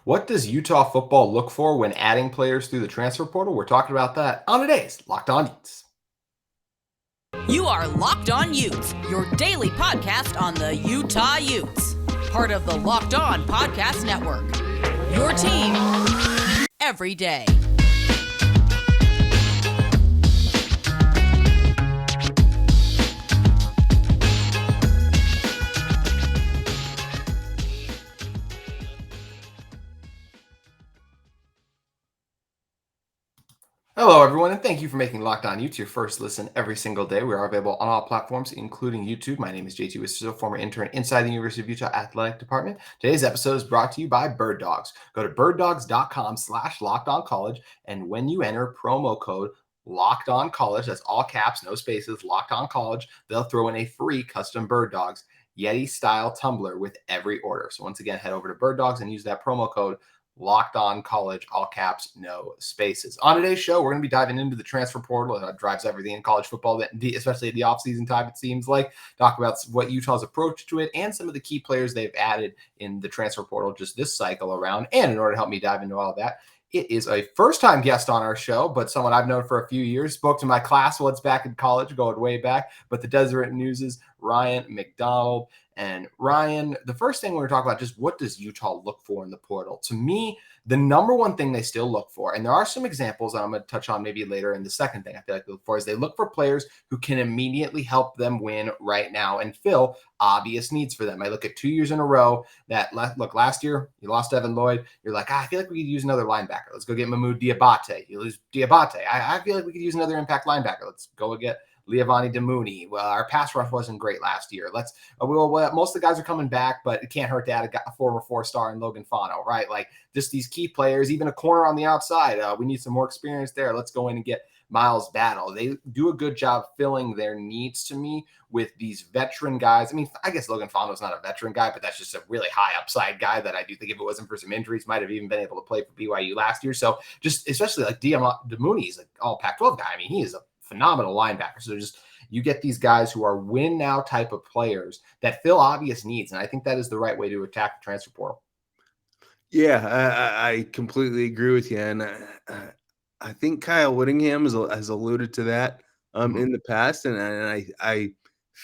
What does Utah football look for when adding players through the transfer portal? We're talking about that on today's Locked On Utes. You are Locked On Utes, your daily podcast on the Utah Utes. Part of the Locked On Podcast Network. Your team every day. Hello, everyone, and thank you for making Locked On Utes your first listen every single day. We are available on all platforms, including YouTube. My name is JT Wistrcill, former intern inside the University of Utah Athletic Department. Today's episode is brought to you by Birddogs. Go to birddogs.com/lockedoncollege, and when you enter promo code Locked On College, that's all caps, no spaces, Locked On College, they'll throw in a free custom Birddogs Yeti style tumbler with every order. So once again, head over to Birddogs and use that promo code Locked On College, all caps, no spaces. On today's show, we're going to be diving into the transfer portal. That drives everything in college football, especially at the offseason time, it seems like. Talk about what Utah's approach to it and some of the key players they've added in the transfer portal just this cycle around. And in order to help me dive into all of that, it is a first-time guest on our show, but someone I've known for a few years. Spoke to my class once back in college, going way back. But the Deseret News' Ryan McDonald. And Ryan, the first thing we're going to talk about, just what does Utah look for in the portal? To me, the number one thing they still look for, and there are some examples that I'm going to touch on maybe later, and the second thing I feel like they look for is they look for players who can immediately help them win right now and fill obvious needs for them. I look at 2 years in a row that, look, last year you lost Evan Lloyd. You're like, I feel like we could use another linebacker. Let's go get Mahmoud Diabate. You lose Diabate. I feel like we could use another impact linebacker. Let's go get Levani Damuni. Well, our pass rush wasn't great last year. Most of the guys are coming back, but it can't hurt to add a former 4-star in Logan Fano, right? Like just these key players, even a corner on the outside. We need some more experience there. Let's go in and get Miles Battle. They do a good job filling their needs to me with these veteran guys. I mean, I guess Logan Fano's not a veteran guy, but that's just a really high upside guy that I do think if it wasn't for some injuries, might have even been able to play for BYU last year. So just especially like Damuni is like all Pac-12 guy. I mean, he is a phenomenal linebacker. So just you get these guys who are win now type of players that fill obvious needs. And I think that is the right way to attack the transfer portal. Yeah, I completely agree with you. And I think Kyle Whittingham has alluded to that in the past. And I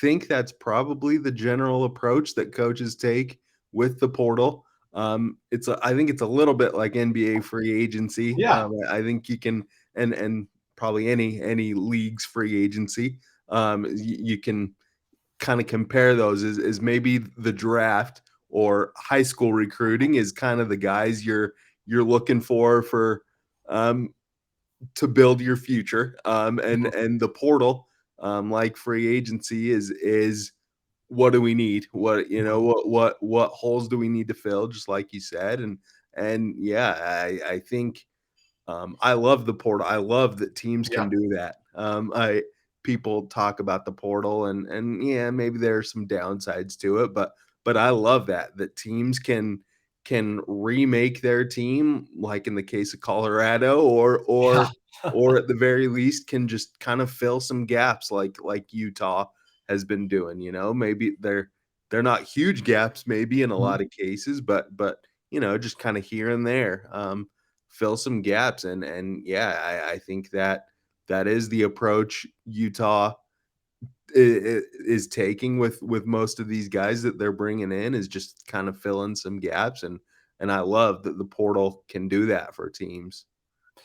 think that's probably the general approach that coaches take with the portal. I think it's a little bit like NBA free agency. Yeah. I think you can, and probably any league's free agency. You can kind of compare those as maybe the draft or high school recruiting is kind of the guys you're looking for to build your future. And the portal, like free agency is what do we need? What holes do we need to fill? Just like you said. And yeah, I think I love the portal. I love that teams can do that. People talk about the portal and yeah, maybe there are some downsides to it, but I love that teams can remake their team, like in the case of Colorado, or at the very least can just kind of fill some gaps like Utah has been doing. Maybe they're not huge gaps, maybe in a lot of cases, but just kind of here and there. Fill some gaps. And yeah, I think that is the approach Utah is taking with most of these guys that they're bringing in, is just kind of filling some gaps. And I love that the portal can do that for teams.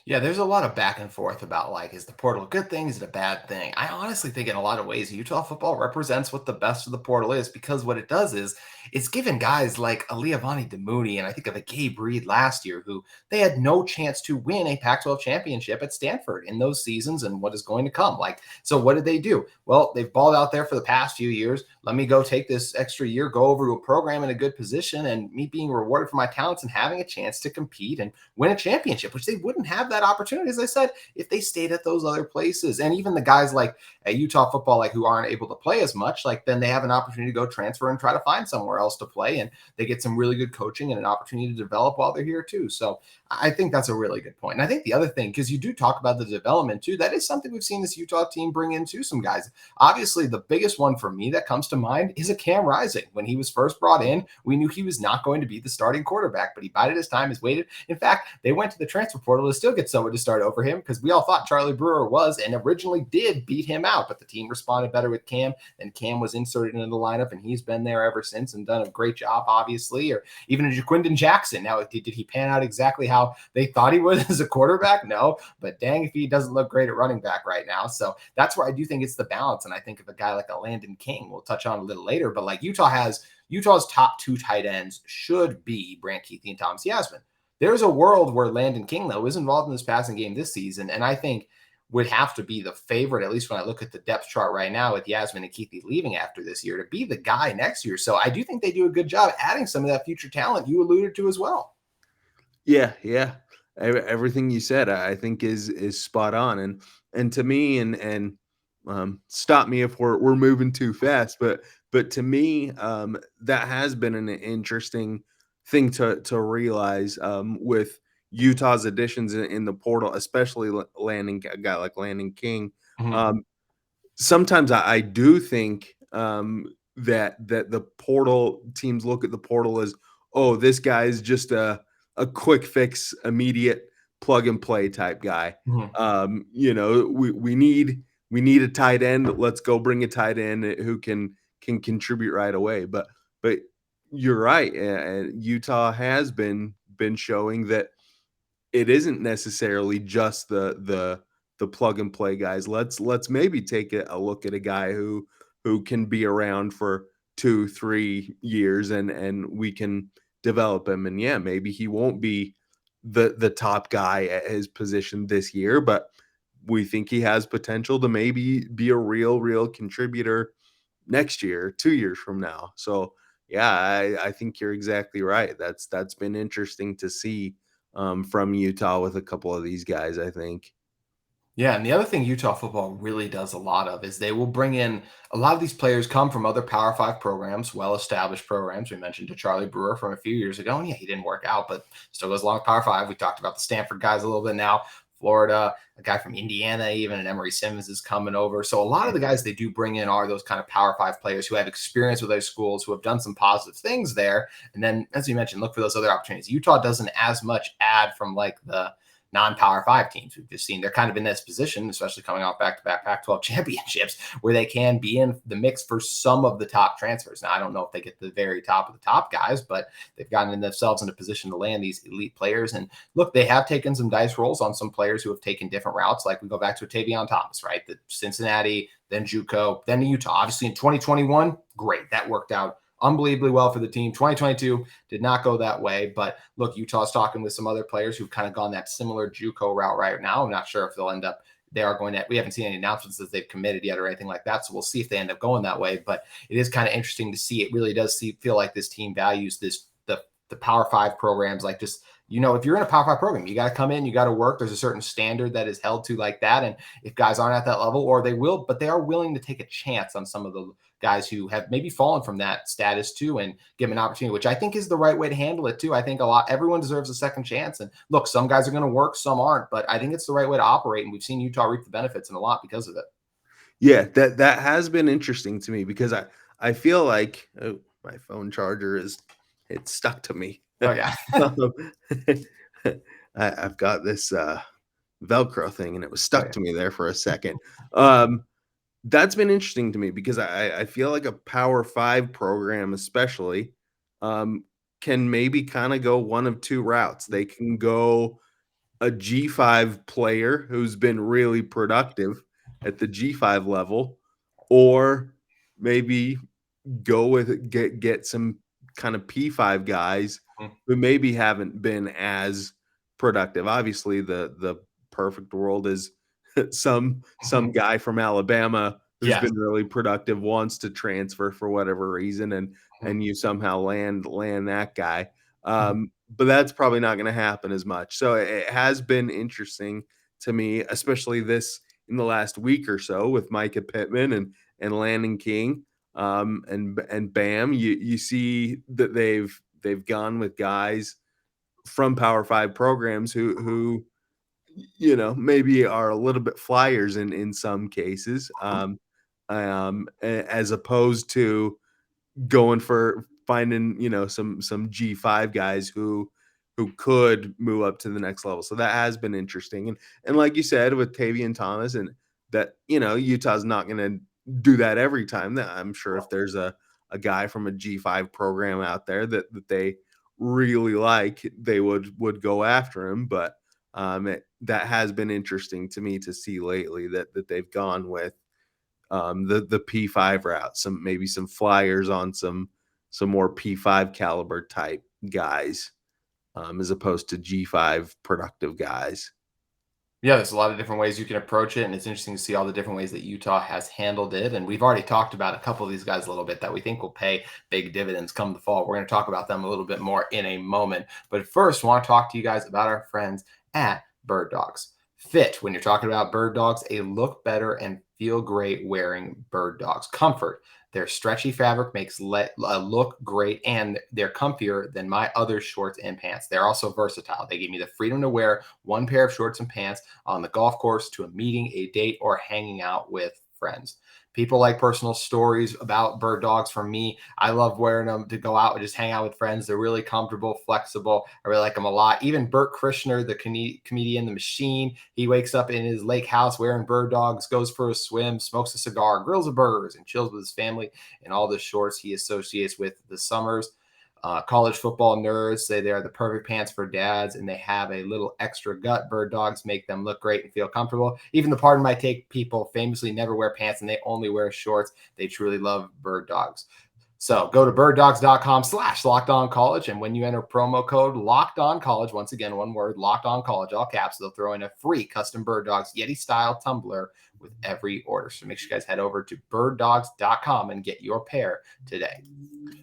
Yeah, there's a lot of back and forth about like, is the portal a good thing? Is it a bad thing? I honestly think in a lot of ways, Utah football represents what the best of the portal is, because what it does is it's given guys like a Levani Damuni, and I think of a Gabe Reed last year, who they had no chance to win a Pac-12 championship at Stanford in those seasons and what is going to come. Like, so what did they do? Well, they've balled out there for the past few years. Let me go take this extra year, go over to a program in a good position, and me being rewarded for my talents and having a chance to compete and win a championship, which they wouldn't have that that opportunity, as I said, if they stayed at those other places. And even the guys like at Utah football, like who aren't able to play as much, like then they have an opportunity to go transfer and try to find somewhere else to play. And they get some really good coaching and an opportunity to develop while they're here too. So I think that's a really good point. And I think the other thing, because you do talk about the development too, that is something we've seen this Utah team bring into some guys. Obviously, the biggest one for me that comes to mind is a Cam Rising. When he was first brought in, we knew he was not going to be the starting quarterback, but he bided his time, has waited. In fact, they went to the transfer portal to still get someone to start over him because we all thought Charlie Brewer was and originally did beat him out, but the team responded better with Cam, and Cam was inserted into the lineup, and he's been there ever since and done a great job, obviously. Or even a Jaquindon Jackson. Now, did he pan out exactly how they thought he would as a quarterback? No, but dang if he doesn't look great at running back right now. So that's where I do think it's the balance. And I think of a guy like a Landon King, we'll touch on a little later, but like Utah's top two tight ends should be Brant Kuithe and Thomas Yasmin. There's a world where Landon King, though, is involved in this passing game this season, and I think would have to be the favorite, at least when I look at the depth chart right now with Yasmin and Kuithe leaving after this year, to be the guy next year. So I do think they do a good job adding some of that future talent you alluded to as well. Yeah. Everything you said, I think is spot on. And to me, and stop me if we're moving too fast, but to me, that has been an interesting thing to realize with Utah's additions in the portal, especially landing a guy like Landon King. Mm-hmm. Sometimes I do think that the portal teams look at the portal as, oh, this guy is just a quick fix, immediate plug and play type guy. Mm-hmm. We need a tight end. Let's go bring a tight end who can contribute right away. But you're right. Utah has been showing that it isn't necessarily just the plug and play guys. Let's maybe take a look at a guy who can be around for 2-3 years and we can develop him. And yeah, maybe he won't be the top guy at his position this year, but we think he has potential to maybe be a real contributor next year, 2 years from now. So yeah, I think you're exactly right. That's been interesting to see from Utah with a couple of these guys, I think. Yeah, and the other thing Utah football really does a lot of is they will bring in a lot of these players come from other Power 5 programs, well-established programs. We mentioned to Charlie Brewer from a few years ago, and yeah, he didn't work out, but still goes along with Power 5. We talked about the Stanford guys a little bit now, Florida, a guy from Indiana even, and Emory Simmons is coming over. So a lot of the guys they do bring in are those kind of Power 5 players who have experience with those schools, who have done some positive things there. And then, as you mentioned, look for those other opportunities. Utah doesn't as much add from like the non-Power 5 teams we've just seen. They're kind of in this position, especially coming off back-to-back Pac-12 championships, where they can be in the mix for some of the top transfers. Now, I don't know if they get the very top of the top guys, but they've gotten themselves in a position to land these elite players. And look, they have taken some dice rolls on some players who have taken different routes. Like we go back to Tavion Thomas, right? The Cincinnati, then JUCO, then Utah. Obviously in 2021, great. That worked out unbelievably well for the team. 2022 did not go that way, but look, Utah's talking with some other players who've kind of gone that similar JUCO route right now. I'm not sure if they'll end up, we haven't seen any announcements that they've committed yet or anything like that. So we'll see if they end up going that way, but it is kind of interesting to see. It really does feel like this team values the Power 5 programs. Like just, if you're in a Power 5 program, you got to come in, you got to work. There's a certain standard that is held to like that. And if guys aren't at that level, or they will, but they are willing to take a chance on some of the guys who have maybe fallen from that status too and give them an opportunity, which I think is the right way to handle it too. I think everyone deserves a second chance. And look, some guys are going to work, some aren't, but I think it's the right way to operate. And we've seen Utah reap the benefits and a lot because of it. Yeah, that has been interesting to me because I feel like my phone charger it's stuck to me. Oh yeah. I've got this Velcro thing and it was stuck to me there for a second. That's been interesting to me because I feel like a Power 5 program especially can maybe kind of go one of two routes. They can go a G5 player who's been really productive at the G5 level, or maybe go with get some kind of P5 guys who maybe haven't been as productive. Obviously, the perfect world is some guy from Alabama who's been really productive wants to transfer for whatever reason, and you somehow land that guy. but that's probably not going to happen as much. So it has been interesting to me, especially this in the last week or so with Micah Pittman and Landon King, and Bam. You see that they've gone with guys from Power 5 programs who maybe are a little bit flyers in some cases, as opposed to going for finding some G5 guys who could move up to the next level. So that has been interesting. And like you said with Tavian Thomas, and that Utah's not going to do that every time. That I'm sure if there's a guy from a G5 program out there that they really like, they would go after him. But that has been interesting to me to see lately that they've gone with the P5 route, maybe some flyers on some more P5 caliber type guys, as opposed to G5 productive guys. Yeah, there's a lot of different ways you can approach it, and it's interesting to see all the different ways that Utah has handled it. And we've already talked about a couple of these guys a little bit that we think will pay big dividends come the fall. We're going to talk about them a little bit more in a moment. But first, I want to talk to you guys about our friends at Birddogs. Fit, when you're talking about Birddogs, a look better and feel great wearing Birddogs. Comfort, their stretchy fabric makes look great, and they're comfier than my other shorts and pants. They're also versatile. They give me the freedom to wear one pair of shorts and pants on the golf course, to a meeting, a date, or hanging out with friends. People like personal stories about Birddogs. For me, I love wearing them to go out and just hang out with friends. They're really comfortable, flexible. I really like them a lot. Even Bert Krishner, the comedian, The Machine, he wakes up in his lake house wearing Birddogs, goes for a swim, smokes a cigar, grills a burgers, and chills with his family in all the shorts he associates with the summers. College football nerds say they are the perfect pants for dads, and they have a little extra gut. Birddogs make them look great and feel comfortable. Even the Pardon My Take people famously never wear pants and they only wear shorts. They truly love Birddogs. So go to birddogs.com/lockedoncollege. And when you enter promo code LOCKEDONCollege, once again, one word, LOCKEDONCollege, all caps, they'll throw in a free custom Birddogs Yeti style tumbler with every order. So make sure you guys head over to birddogs.com and get your pair today.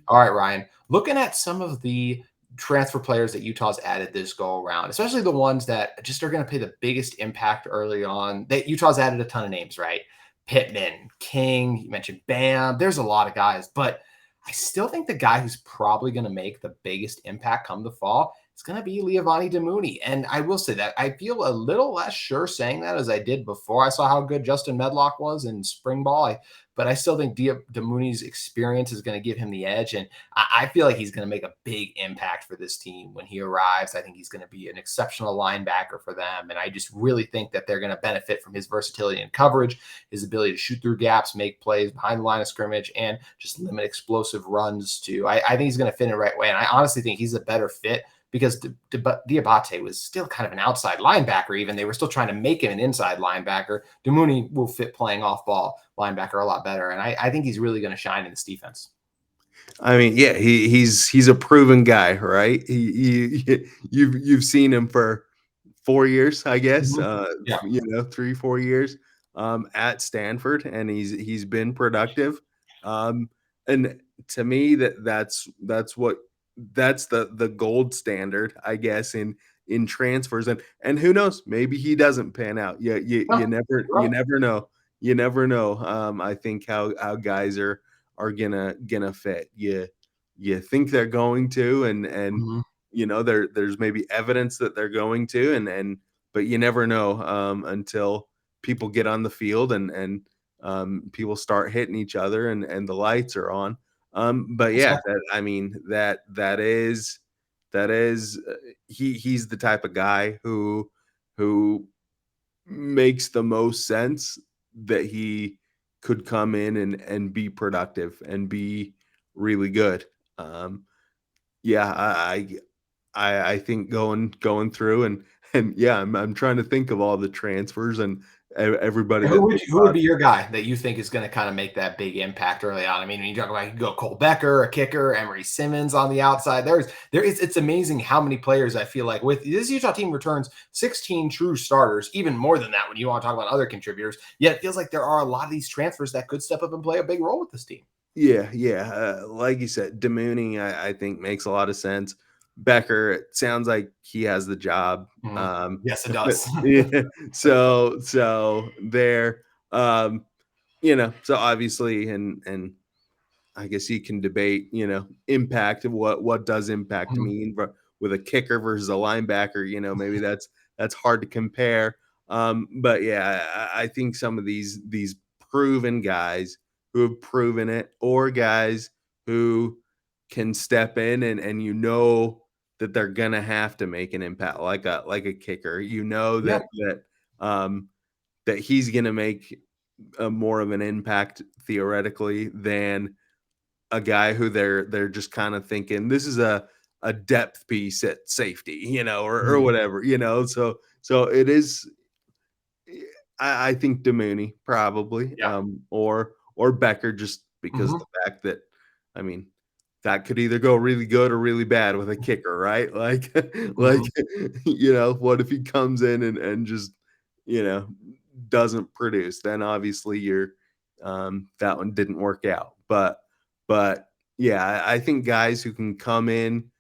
All right, Ryan, looking at some of the transfer players that Utah's added this go around, especially the ones that just are going to pay the biggest impact early on. That Utah's added a ton of names, right? Pittman, King, you mentioned Bam. There's a lot of guys, but I still think the guy who's probably going to make the biggest impact come the fall is going to be Levani Damuni. And I will say that I feel a little less sure saying that as I did before I saw how good Justin Medlock was in spring ball. But I still think Damuni's experience is going to give him the edge. And I feel like he's going to make a big impact for this team when he arrives. I think he's going to be an exceptional linebacker for them. And I just really think that they're going to benefit from his versatility in coverage, his ability to shoot through gaps, make plays behind the line of scrimmage, and just limit explosive runs too. I think he's going to fit in the right way. And I honestly think he's a better fit because Diabate was still kind of an outside linebacker. Even they were still trying to make him an inside linebacker. Damuni will fit playing off ball linebacker a lot better. And I think he's really going to shine in this defense. I mean, yeah, he's a proven guy, right? You've seen him for 4 years, I guess. Yeah. 3-4 years at Stanford, and he's been productive. And to me, that's the gold standard, I guess, in transfers. And who knows, maybe he doesn't pan out. You never know. You never know. I think how guys are gonna fit. You think they're going to, and there's maybe evidence that they're going to, but you never know until people get on the field and people start hitting each other and the lights are on. But yeah, that is he's the type of guy who makes the most sense that he could come in and be productive and be really good. Yeah, I think going through and yeah, I'm trying to think of all the transfers and everybody. Who would be your guy that you think is going to kind of make that big impact early on? I mean, when you talk about, you can go Cole Becker, a kicker, Emery Simmons on the outside. It's amazing how many players I feel like with this Utah team returns 16 true starters, even more than that when you want to talk about other contributors. Yet it feels like there are a lot of these transfers that could step up and play a big role with this team. Yeah. Like you said, Damuni, I think makes a lot of sense. Becker, it sounds like he has the job. Yes, it does. Yeah, so there, so obviously, and I guess you can debate, impact of what does impact Mhm. mean, but with a kicker versus a linebacker, maybe that's hard to compare. But yeah, I think some of these proven guys who have proven it, or guys who can step in and that they're gonna have to make an impact, like a kicker. Yeah. Um, that he's gonna make more of an impact theoretically than a guy who they're just kind of thinking this is a depth piece at safety, or Mhm. whatever, so it is. I think Damuni probably, Yeah. or Becker, just because of Mhm. the fact that, I mean, that could either go really good or really bad with a kicker, right? Like, like Mhm. what if he comes in and just you know doesn't produce? Then obviously that one didn't work out. But yeah, I think guys who can come in.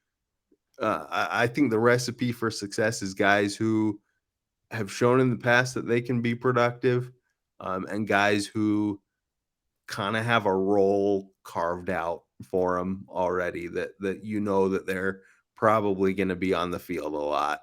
I think the recipe for success is guys who have shown in the past that they can be productive, and guys who kind of have a role carved out for them already, that they're probably going to be on the field a lot.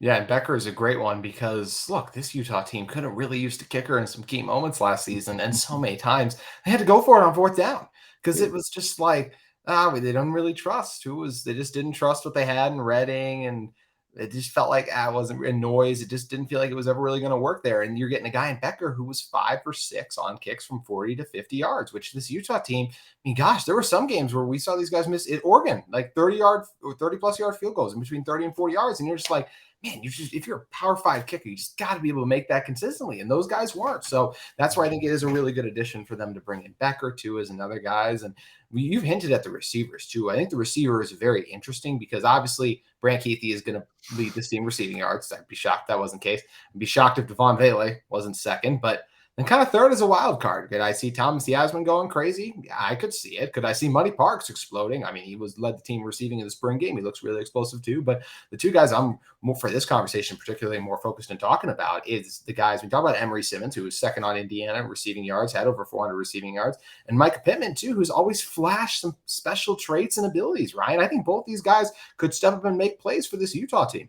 Yeah, and Becker is a great one because look, this Utah team could have really used a kicker in some key moments last season, and so many times they had to go for it on fourth down because Yeah. it was just like they don't really trust who was. They just didn't trust what they had in Reading, and it just felt like it wasn't a noise. It just didn't feel like it was ever really going to work there. And you're getting a guy in Becker who was 5 for 6 on kicks from 40 to 50 yards, which this Utah team. I mean, gosh, there were some games where we saw these guys miss at Oregon, like 30-yard or 30-plus-yard field goals in between 30 and 40 yards, and you're just like, man, if you're a power 5 kicker, you just got to be able to make that consistently. And those guys weren't. So that's why I think it is a really good addition for them to bring in Becker too, as another guys. And you've hinted at the receivers too. I think the receiver is very interesting because obviously Brant Keithy is going to lead this team receiving yards. I'd be shocked if that wasn't the case. I'd be shocked if Devon Vele wasn't second, but then kind of third is a wild card. Could I see Thomas Yasmin going crazy? Yeah, I could see it. Could I see Muddy Parks exploding? I mean, he led the team receiving in the spring game. He looks really explosive too. But the two guys I'm more for this conversation, particularly more focused in talking about, is the guys we talk about Emery Simmons, who was second on Indiana receiving yards, had over 400 receiving yards, and Micah Pittman too, who's always flashed some special traits and abilities. Ryan, I think both these guys could step up and make plays for this Utah team.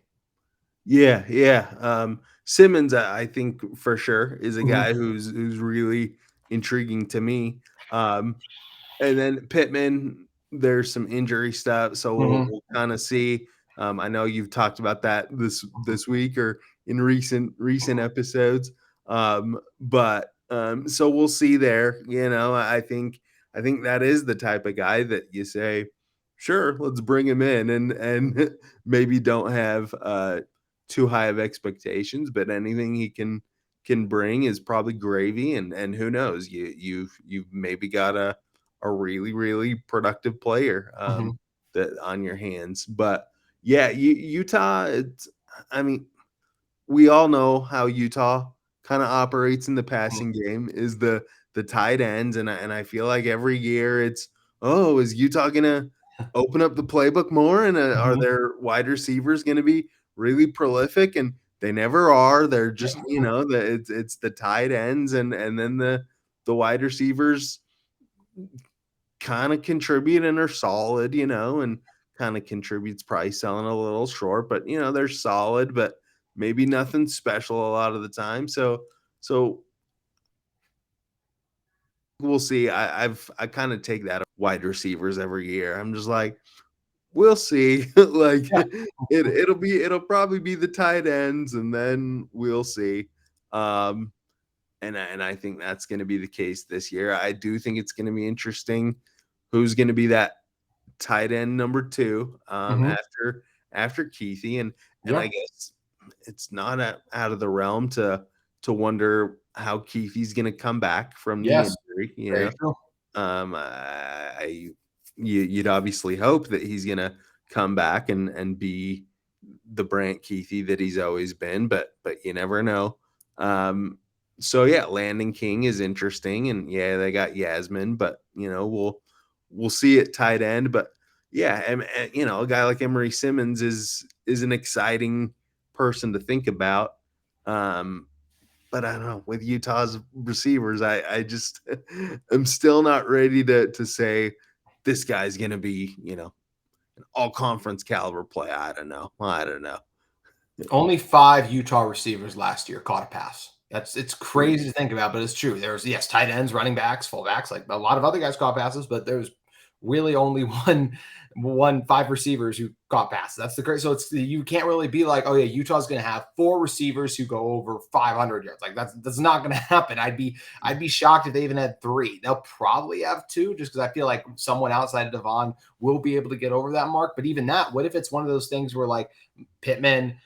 Yeah, yeah. Simmons, I think for sure is a Mhm. guy who's really intriguing to me. And then Pittman, there's some injury stuff, so Mhm. we'll kind of see. I know you've talked about that this week or in recent episodes, but so we'll see there. I think that is the type of guy that you say, sure, let's bring him in, and maybe don't have too high of expectations, but anything he can bring is probably gravy, and who knows, you've maybe got a really, really productive player Mhm. that on your hands. But yeah, Utah. I mean, we all know how Utah kind of operates in the Mhm. passing game is the tight ends, and I feel like every year it's, oh, is Utah gonna open up the playbook more, and are Mhm. their wide receivers gonna be really prolific? And they never are. They're just, it's the tight ends, and then the wide receivers kind of contribute and are solid, and kind of contributes, probably selling a little short, but they're solid, but maybe nothing special a lot of the time. So we'll see. I kind of take that wide receivers every year. I'm just like, we'll see. Like Yeah. it'll probably be the tight ends, and then we'll see. Um, and I think that's going to be the case this year. I do think it's going to be interesting who's going to be that tight end number 2, Mhm. after Keithy, and I Yeah. guess it's not out of the realm to wonder how Keithy's gonna come back from the Yes. injury, Very true. you'd obviously hope that he's gonna come back and be the Brant Keithy that he's always been, but you never know. So yeah, Landon King is interesting, and yeah, they got Yasmin, but we'll see at tight end. But yeah, and you know, a guy like Emery Simmons is an exciting person to think about. But I don't know, with Utah's receivers, I just I'm still not ready to say this guy's gonna be, you know, an all conference caliber play. I don't know. Only 5 Utah receivers last year caught a pass. It's crazy to think about, but it's true. There's, yes, tight ends, running backs, fullbacks, like a lot of other guys caught passes, but there's really only one 5 receivers who caught passes. That's the great. So it's, you can't really be like, oh yeah, Utah's going to have 4 receivers who go over 500 yards. Like that's not going to happen. I'd be shocked if they even had 3. They'll probably have 2, just because I feel like someone outside of Devon will be able to get over that mark. But even that, what if it's one of those things where like Pittman,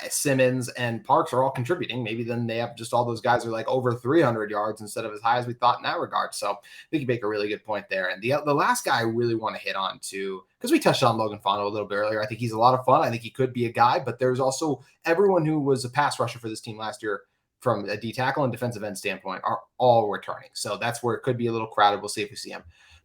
Simmons and Parks are all contributing? Maybe then they have just all those guys are like over 300 yards instead of as high as we thought in that regard. So I think you make a really good point there. And the last guy I really want to hit on too, because we touched on Logan Fondo a little bit earlier. I think he's a lot of fun. I think he could be a guy, but there's also everyone who was a pass rusher for this team last year from a D tackle and defensive end standpoint are all returning. So that's where it could be a little crowded. We'll see if we see him.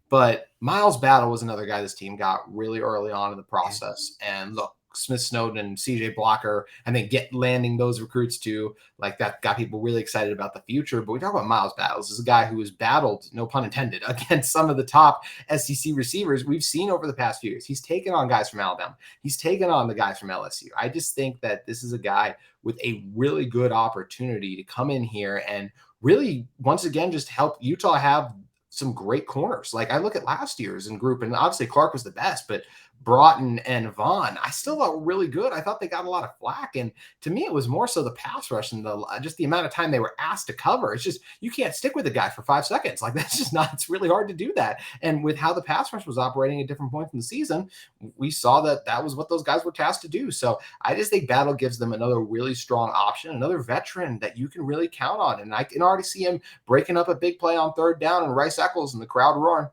But Miles Battle was another guy this team got really early on in the process. And look, Smith Snowden and CJ Blocker, and then landing those recruits too, like that got people really excited about the future. But we talk about Miles Battles. This is a guy who has battled, no pun intended, against some of the top SEC receivers we've seen over the past few years. He's taken on guys from Alabama. He's taken on the guys from LSU. I just think that this is a guy with a really good opportunity to come in here and really, once again, just help Utah have some great corners. Like I look at last year's in group, and obviously Clark was the best, but Broughton and Vaughn, I still thought were really good. I thought they got a lot of flack. And to me, it was more so the pass rush and just the amount of time they were asked to cover. It's just, you can't stick with a guy for 5 seconds. Like that's just not, it's really hard to do that. And with how the pass rush was operating at different points in the season, we saw that that was what those guys were tasked to do. So I just think Battle gives them another really strong option, another veteran that you can really count on. And I can already see him breaking up a big play on 3rd down and Rice Eccles and the crowd roaring.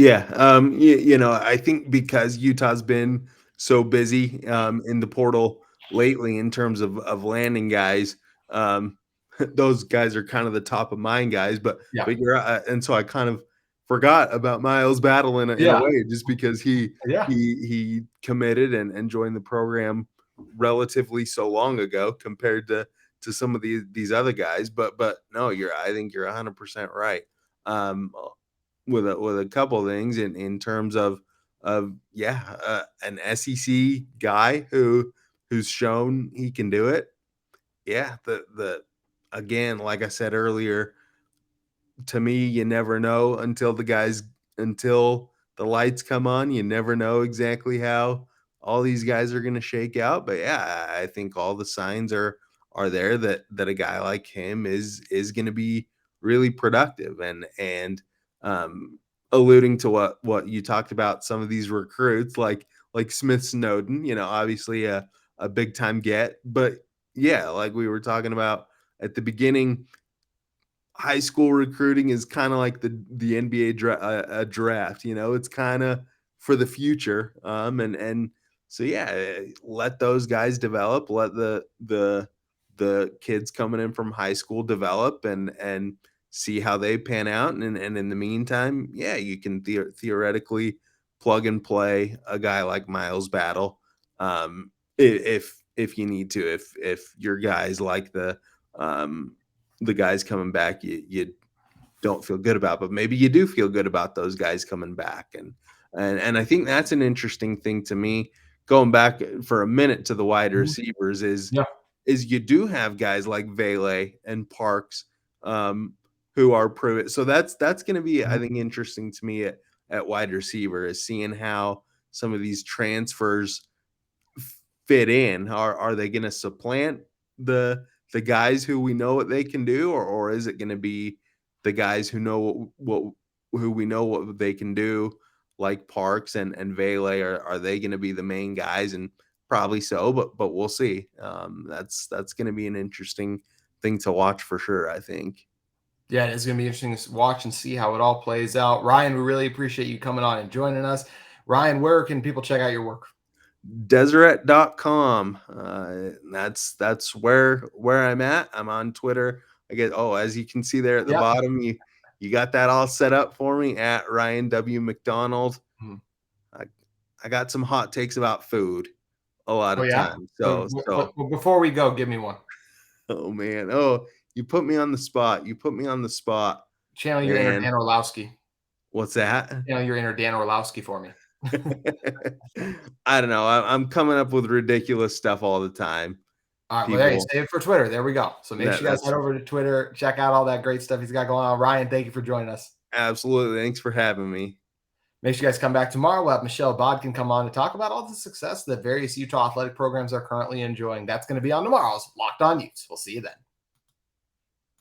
Yeah, you know, I think because Utah's been so busy in the portal lately in terms of landing guys, those guys are kind of the top of mind guys. But Yeah. and so I kind of forgot about Miles Battle in a way, just because he committed and joined the program relatively so long ago compared to some of these other guys. But no, I think you're 100% right. With a couple of things in terms of an SEC guy who's shown he can do it. Yeah, the again, like I said earlier, to me, you never know until the lights come on. You never know exactly how all these guys are going to shake out. But yeah, I think all the signs are there that a guy like him is going to be really productive. And alluding to what you talked about, some of these recruits like Smith Snowden, you know, obviously a big time get, but yeah, like we were talking about at the beginning, high school recruiting is kind of like the NBA draft. You know, it's kind of for the future. And so yeah, let those guys develop. Let the kids coming in from high school develop and see how they pan out. And in the meantime, yeah, you can theoretically plug and play a guy like Miles Battle, if you need to. If your guys like the guys coming back you don't feel good about, but maybe you do feel good about those guys coming back. And I think that's an interesting thing to me, going back for a minute to the wide receivers, is you do have guys like Vele and Parks who are proven. So that's going to be, I think, interesting to me at wide receiver, is seeing how some of these transfers fit in. Are they going to supplant the guys who we know what they can do, or is it going to be the guys who know who we know what they can do, like Parks and Vele? Are they going to be the main guys? And probably so, but we'll see. That's going to be an interesting thing to watch for sure, I think. Yeah, it's going to be interesting to watch and see how it all plays out. Ryan, we really appreciate you coming on and joining us. Ryan, where can people check out your work? Deseret.com. That's where I'm at. I'm on Twitter. As you can see there at the bottom, you got that all set up for me at Ryan W. McDonald. I got some hot takes about food a lot of times. So Before we go, give me one. oh man. Oh, you put me on the spot. Channel your inner Dan Orlowski. What's that? Channel your inner Dan Orlowski for me. I don't know. I'm coming up with ridiculous stuff all the time. All right, well, there you save it for Twitter. There we go. So make sure you guys head over to Twitter, check out all that great stuff he's got going on. Ryan, thank you for joining us. Absolutely. Thanks for having me. Make sure you guys come back tomorrow. We'll have Michelle Bodkin come on to talk about all the success that various Utah athletic programs are currently enjoying. That's going to be on tomorrow's Locked On Utes. We'll see you then.